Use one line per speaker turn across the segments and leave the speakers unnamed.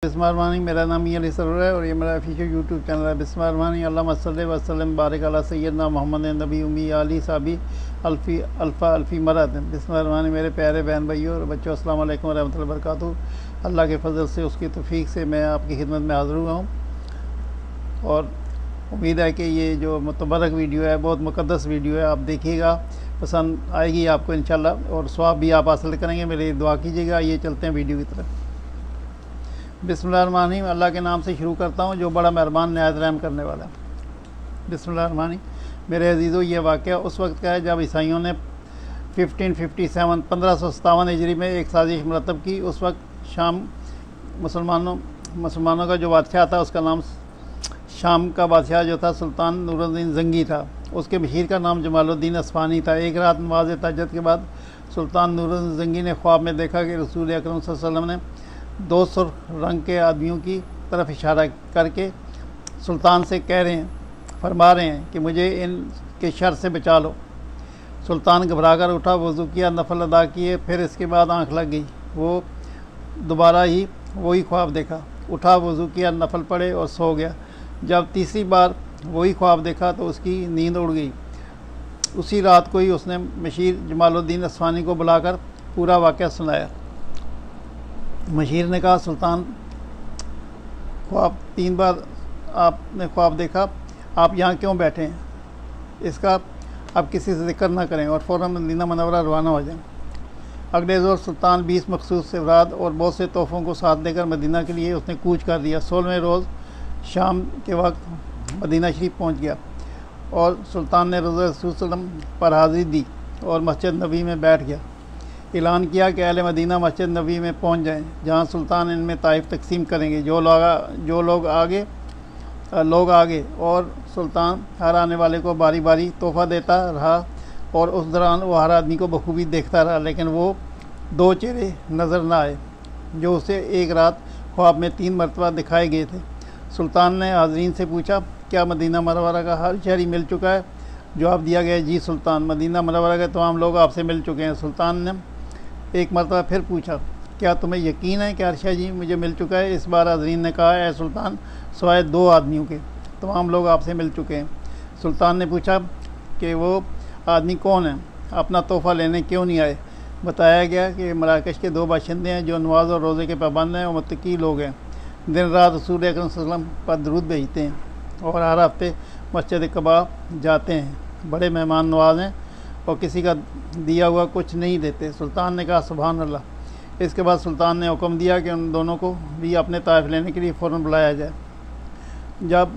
बिस्मिल्लाहिर्रहमानिर्रहीम। मेरा नाम अली सरोवर है और ये मेरा ऑफिशियल यूट्यूब चैनल है। बिस्मिल्लाहिर्रहमानिर्रहीम। अल्लाहुम्मा सल्लि व सल्लिम बारिक अला सय्यदना मोहम्मद नबी उम्मी आली साबी अल्फ़ी मरद। बिस्मिल्लाहिर्रहमानिर्रहीम। मेरे प्यारे बहन भाइयों और बच्चों, अस्सलाम वालेकुम रहमतुल्लाहि व बरकातुहू। अल्लाह के फजल से, उसकी तौफीक से मैं आपकी खिदमत में हाज़िर हुआ हूँ और उम्मीद है कि ये जो मुतबरक वीडियो है बहुत मुक़द्दस वीडियो है। आप देखिएगा, पसंद आएगी आपको इंशाल्लाह और सवाब भी आप हासिल करेंगे। मेरी दुआ कीजिएगा। ये चलते हैं वीडियो की तरफ। बिस्मिल्लाहिर्रहमानिर्रहीम। अल्लाह के नाम से शुरू करता हूँ जो बड़ा मेहरबान निहायत रहम करने वाला है। बिस्मिल्लाहिर्रहमानिर्रहीम। मेरे अजीज़ों, ये वाक़या उस वक्त का है जब ईसाइयों ने 1557 हिजरी में एक साजिश मरतब की। उस वक्त शाम मुसलमानों का जो बादशाह था, उसका नाम शाम का बादशाह जो था सुल्तान नूरुद्दीन ज़ंगी था। उसके बशीर का नाम जमालुद्दीन अस्फ़हानी था। एक रात नमाज तहज्जुद के बाद सुल्तान नूरुद्दीन ज़ंगी ने ख्वाब में देखा कि रसूल अकरम सल्लल्लाहु अलैहि वसल्लम ने 2 सुर्ख रंग के आदमियों की तरफ इशारा करके सुल्तान से फरमा रहे हैं कि मुझे इनके शर से बचा लो। सुल्तान घबरा कर उठा, वज़ू किया, नफल अदा किए, फिर इसके बाद आँख लग गई। वो दोबारा ही वही ख्वाब देखा, उठा, वज़ू किया, नफल पढ़े और सो गया। जब तीसरी बार वही ख्वाब देखा तो उसकी नींद उड़ गई। उसी रात को ही उसने मशीर जमालुद्दीन अस्फ़हानी को बुलाकर पूरा वाक़या सुनाया। मशीर ने कहा, सुल्तान, 3 बार आपने ख्वाब देखा, आप यहाँ क्यों बैठे हैं? इसका आप किसी से जिक्र ना करें और फ़ौरन मदीना मुनव्वरा रवाना हो जाएं। अगले रोज़ सुल्तान 20 मखसूस अफराद और बहुत से तोहफ़ों को साथ लेकर मदीना के लिए उसने कूच कर दिया। 16वें रोज़ शाम के वक्त मदीना शरीफ पहुँच गया और सुल्तान ने रोज़ा रसूल सल्लल्लाहु अलैहि वसल्लम पर हाज़िरी दी और मस्जिद नबी में बैठ गया। ऐलान किया कि अहले मदीना मस्जिद नबी में पहुंच जाएं, जहां सुल्तान इनमें ताइफ तकसीम करेंगे। जो लोग आगे और सुल्तान हर आने वाले को बारी बारी तोहफ़ा देता रहा और उस दौरान वो हर आदमी को बखूबी देखता रहा, लेकिन वो 2 चेहरे नज़र न आए जो उसे एक रात ख्वाब में 3 मरतबा दिखाए गए थे। सुल्तान ने हाज़रीन से पूछा, क्या मदीना मुनव्वरा का हर शहरी मिल चुका है? जवाब दिया गया, जी सुल्तान, मदीना मुनव्वरा के तमाम लोग आपसे मिल चुके हैं। सुल्तान ने एक मरतबा फिर पूछा, क्या तुम्हें यकीन है कि अर्शा जी मुझे मिल चुका है? इस बार हाज़रीन ने कहा, है सुल्तान, सिवाय 2 आदमियों के तमाम लोग आपसे मिल चुके हैं। सुल्तान ने पूछा कि वो आदमी कौन है, अपना तोहफ़ा लेने क्यों नहीं आए? बताया गया कि मराकश के 2 बाशिंदे हैं जो नमाज और रोज़े के पाबंद हैं और मुत्तकी लोग हैं। दिन रात रसूल अकरम सल्लल्लाहु अलैहि वसल्लम पर दरूद भेजते हैं और हर हफ्ते मस्जिद कबा जाते हैं। बड़े मेहमान नवाज हैं और किसी का दिया हुआ कुछ नहीं देते। सुल्तान ने कहा, सुभान अल्लाह। इसके बाद सुल्तान ने हुक्म दिया कि उन दोनों को भी अपने ताइफ लेने के लिए फ़ौरन बुलाया जाए। जब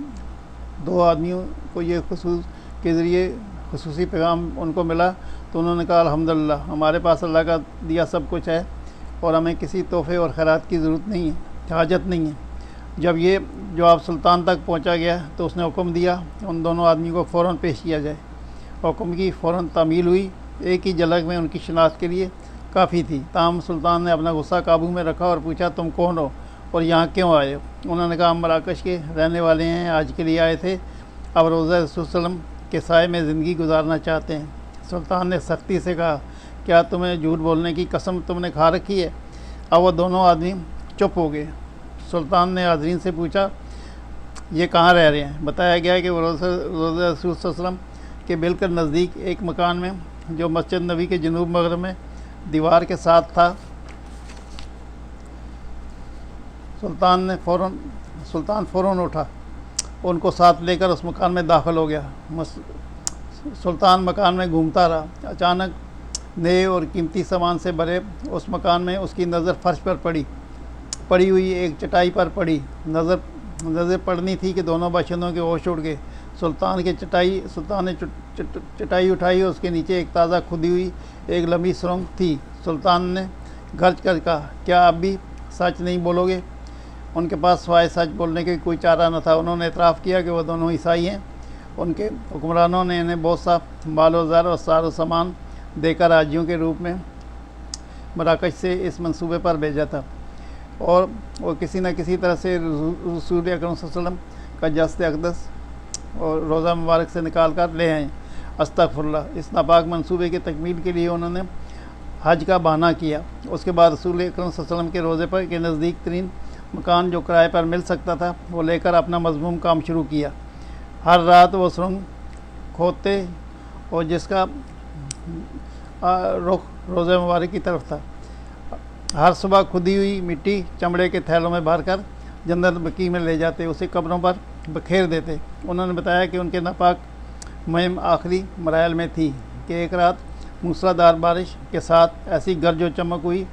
2 आदमियों को ये खुसूस के ज़रिए खुसूसी पैगाम उनको मिला तो उन्होंने कहा, अल्हम्दुलिल्लाह, हमारे पास अल्लाह का दिया सब कुछ है और हमें किसी तोहफ़े और खैरात की ज़रूरत नहीं है, हाजत नहीं है। जब ये जवाब सुल्तान तक पहुंचा गया तो उसने हुक्म दिया उन दोनों आदमियों को फ़ौरन पेश किया जाए। हुक्म की फ़ौरन तामील हुई। एक ही झलक में उनकी शनाख्त के लिए काफ़ी थी। ताहम सुल्तान ने अपना गुस्सा काबू में रखा और पूछा, तुम कौन हो और यहाँ क्यों आए हो? उन्होंने कहा, हम मराकश के रहने वाले हैं, आज के लिए आए थे, अब रोज़ा रसूल सल्लल्लाहु अलैहि वसल्लम के साए में ज़िंदगी गुजारना चाहते हैं। सुल्तान ने सख्ती से कहा, क्या तुम्हें झूठ बोलने की कसम तुमने खा रखी है? अब वो दोनों आदमी चुप हो गए। सुल्तान ने हाज़रीन से पूछा, ये कहाँ रह रहे हैं? बताया गया कि वो रोज़ा रसूल सल्लल्लाहु अलैहि वसल्लम के बिल्कुल नज़दीक एक मकान में जो मस्जिद नबी के जनूब मगरब में दीवार के साथ था। सुल्तान फ़ौरन उठा, उनको साथ लेकर उस मकान में दाखिल हो गया। सुल्तान मकान में घूमता रहा। अचानक नए और कीमती सामान से भरे उस मकान में उसकी नज़र फर्श पर पड़ी हुई एक चटाई पर पड़ी। नज़र पड़नी थी कि दोनों बाशिंदों के होश उड़ गए। सुल्तान ने चटाई उठाई और उसके नीचे एक ताज़ा खुदी हुई एक लंबी सुरंग थी। सुल्तान ने गर्ज कर कहा, क्या आप भी सच नहीं बोलोगे? उनके पास सिवाय सच बोलने के कोई चारा न था। उन्होंने इतराफ़ किया कि वह दोनों ईसाई हैं। उनके हुक्मरानों ने इन्हें बहुत सा मालो ज़र और सारो सामान देकर हाजियों के रूप में मराकश से इस मंसूबे पर भेजा था और वो किसी न किसी तरह से रसूल अकरम सल्लल्लाहु अलैहि वसल्लम का जस्द अक़दस और रोज़ा मुबारक से निकाल कर ले आए। अस्तग़फुरुल्लाह। इस नापाक मंसूबे की तकमील के लिए उन्होंने हज का बहाना किया। उसके बाद रसूल अकरम सल्लल्लाहु अलैहि वसल्लम के रोज़े पर के नज़दीक तरीन मकान जो किराए पर मिल सकता था वो लेकर अपना मज़मूम काम शुरू किया। हर रात वो सुरंग खोदते और जिसका रुख रोज़े मुबारक की तरफ था। हर सुबह खुदी हुई मिट्टी चमड़े के थैलों में भरकर जन्नत बकी में ले जाते, उसे कब्रों पर बखेर देते। उन्होंने बताया कि उनके नापाक मुहिम आखिरी मराहल में थी कि एक रात मूसलाधार बारिश के साथ ऐसी गर्ज और चमक हुई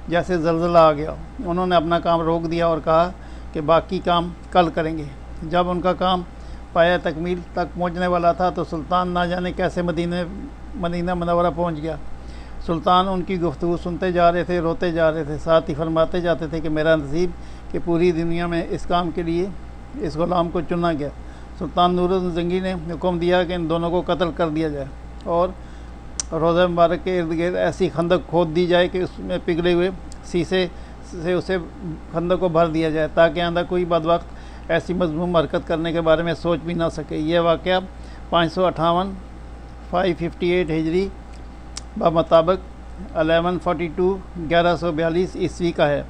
जैसे ज़लज़ला आ गया। उन्होंने अपना काम रोक दिया और कहा कि बाकी काम कल करेंगे। जब उनका काम पाया तकमील तक पहुंचने वाला था तो सुल्तान ना जाने कैसे मदीना मुनव्वरा पहुंच गया। सुल्तान उनकी गुफ्तगू सुनते जा रहे थे, रोते जा रहे थे, साथ ही फरमाते जाते थे कि मेरा नसीब कि पूरी दुनिया में इस काम के लिए इस ग़ुलाम को चुना गया। सुल्तान नूरुद्दीन जंगी ने हुक्म दिया कि इन दोनों को कत्ल कर दिया जाए और रोज़ा मुबारक के इर्द गिर्द ऐसी खंदक खोद दी जाए कि उसमें पिघले हुए शीशे से उसे खंदक को भर दिया जाए ताकि आंदा कोई बदवक्त ऐसी मज़मूम हरकत करने के बारे में सोच भी ना सके। यह वाक़या 558 हिजरी बमुताबिक 1142 ईस्वी का है।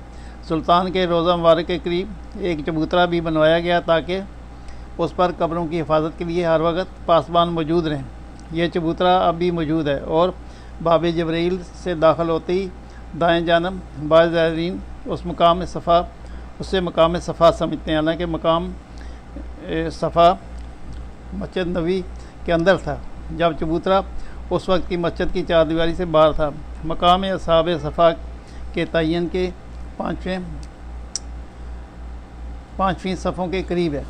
सुल्तान के रोज़ा मुबारक के करीब एक चबूतरा भी बनवाया गया ताकि उस पर कब्रों की हिफाजत के लिए हर वक्त पासबान मौजूद रहें। यह चबूतरा अब भी मौजूद है और बाब जबरील से दाखिल होते ही दाएं जानब बाज़ारीन उससे मकाम सफ़ा समझते हैं। हालांकि मकाम सफ़ा मस्जिद नबी के अंदर था, जब चबूतरा उस वक्त की मस्जिद की चारदीवारी से बाहर था। मकाम असहाब सफ़ा के तयन के पाँचवीं सफ़ों के करीब है।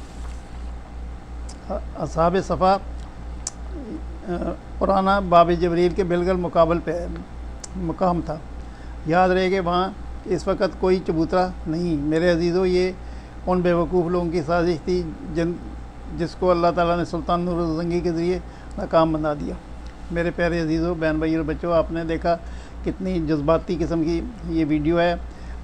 असहाब सफ़ा पुराना बाब जबरील के बिल्कुल मुकाबल पे मकाम था। याद रहे कि वहाँ इस वक्त कोई चबूतरा नहीं। मेरे अजीज़ों, ये उन बेवकूफ़ लोगों की साजिश थी जिसको अल्लाह ताला ने सुल्तान नूरुद्दीन जंगी के ज़रिए नाकाम बना दिया। मेरे प्यारे अजीज़ों, बहन भाई और बच्चों, आपने देखा कितनी जज्बाती किस्म की ये वीडियो है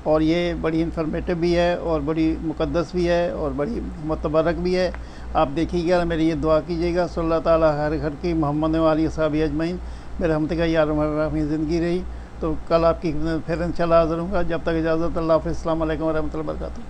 और ये बड़ी इन्फॉर्मेटिव भी है और बड़ी मुक़द्दस भी है और बड़ी मुतबरक भी है। आप देखिएगा, मेरी ये दुआ कीजिएगा सल्लल्लाहु ताला हर घर की मोहम्मद वाली असहाबी अजमईन मेरे हमत का यार अपनी ज़िंदगी रही तो कल आपकी फिर इंशाल्लाह हाज़िर हूँगा। जब तक इजाज़त, अल्लाह हाफ़िज़, अस्सलामु अलैकुम व रहमतुल्लाहि व बरकातुहू।